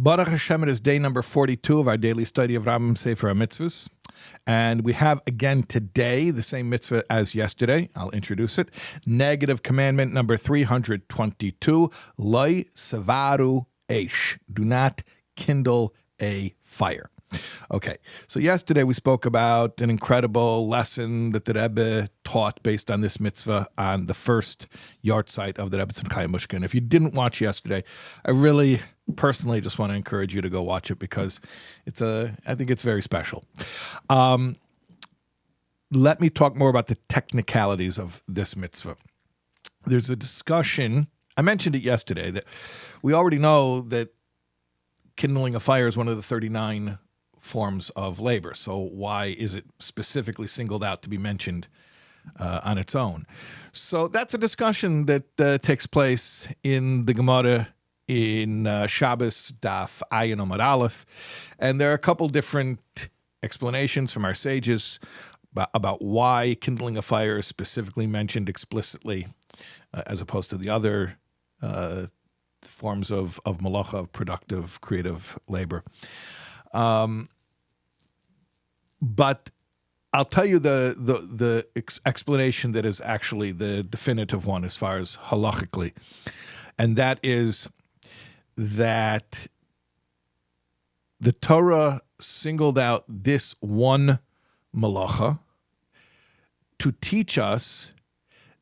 Baruch Hashem, it is day number 42 of our daily study of Rambam Sefer HaMitzvos. And we have again today the same mitzvah as yesterday. I'll introduce it. Negative commandment number 322, Loi Sevaru Eish. Do not kindle a fire. Okay, so yesterday we spoke about an incredible lesson that the Rebbe taught based on this mitzvah on the first yard site of the Rebbe's Chaim Mushkin. If you didn't watch yesterday, I really personally just want to encourage you to go watch it because I think it's very special. Let me talk more about the technicalities of this mitzvah. There's a discussion, I mentioned it yesterday, that we already know that kindling a fire is one of the 39 forms of labor. So why is it specifically singled out to be mentioned on its own? So that's a discussion that takes place in the Gemara in Shabbos Daf Ayin Amud Aleph, and there are a couple different explanations from our sages about why kindling a fire is specifically mentioned explicitly as opposed to the other forms of malacha, of productive, creative labor. But I'll tell you the explanation that is actually the definitive one as far as halachically, and that is that the Torah singled out this one malacha to teach us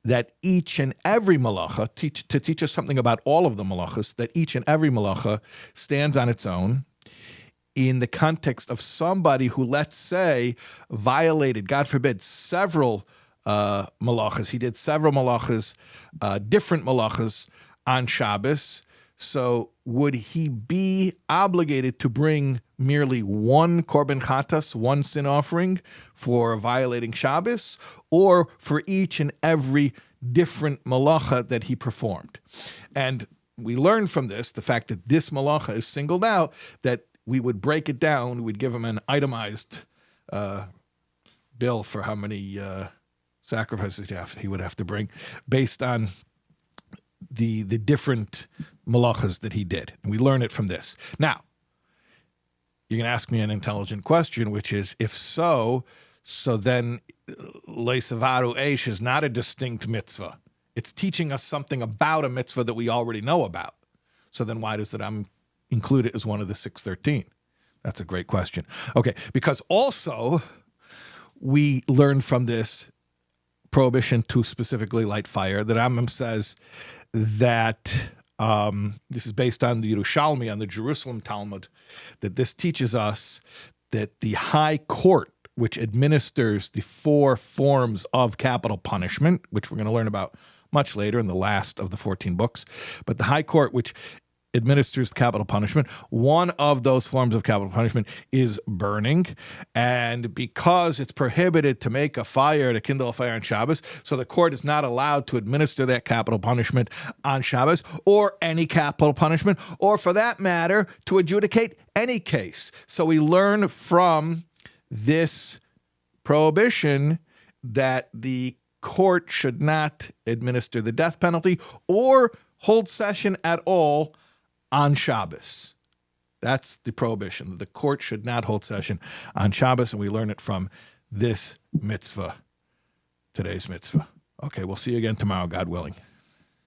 that each and every malacha, to teach us something about all of the malachas, that each and every malacha stands on its own in the context of somebody who, let's say, violated, God forbid, several malachas. He did several malachas, different malachas on Shabbos. So would he be obligated to bring merely one korban chatas, one sin offering for violating Shabbos, or for each and every different malacha that he performed? And we learn from this, the fact that this malacha is singled out, that we would break it down, we'd give him an itemized bill for how many sacrifices he would have to bring based on the different malachas that he did. And we learn it from this. Now, you're going to ask me an intelligent question, which is, if so then Loi Sevaru Eish is not a distinct mitzvah. It's teaching us something about a mitzvah that we already know about. So then why does that include it as one of the 613? That's a great question. Okay, because also we learn from this prohibition to specifically light fire that Rambam says that this is based on the Yerushalmi, on the Jerusalem Talmud, that this teaches us that the high court, which administers the 4 forms of capital punishment, which we're going to learn about much later in the last of the 14 books, but the high court, which administers capital punishment, one of those forms of capital punishment is burning. And because it's prohibited to make a fire, to kindle a fire on Shabbos, so the court is not allowed to administer that capital punishment on Shabbos, or any capital punishment, or for that matter, to adjudicate any case. So we learn from this prohibition that the court should not administer the death penalty or hold session at all on Shabbos. That's the prohibition. The court should not hold session on Shabbos, and we learn it from this mitzvah, today's mitzvah. Okay, we'll see you again tomorrow, God willing.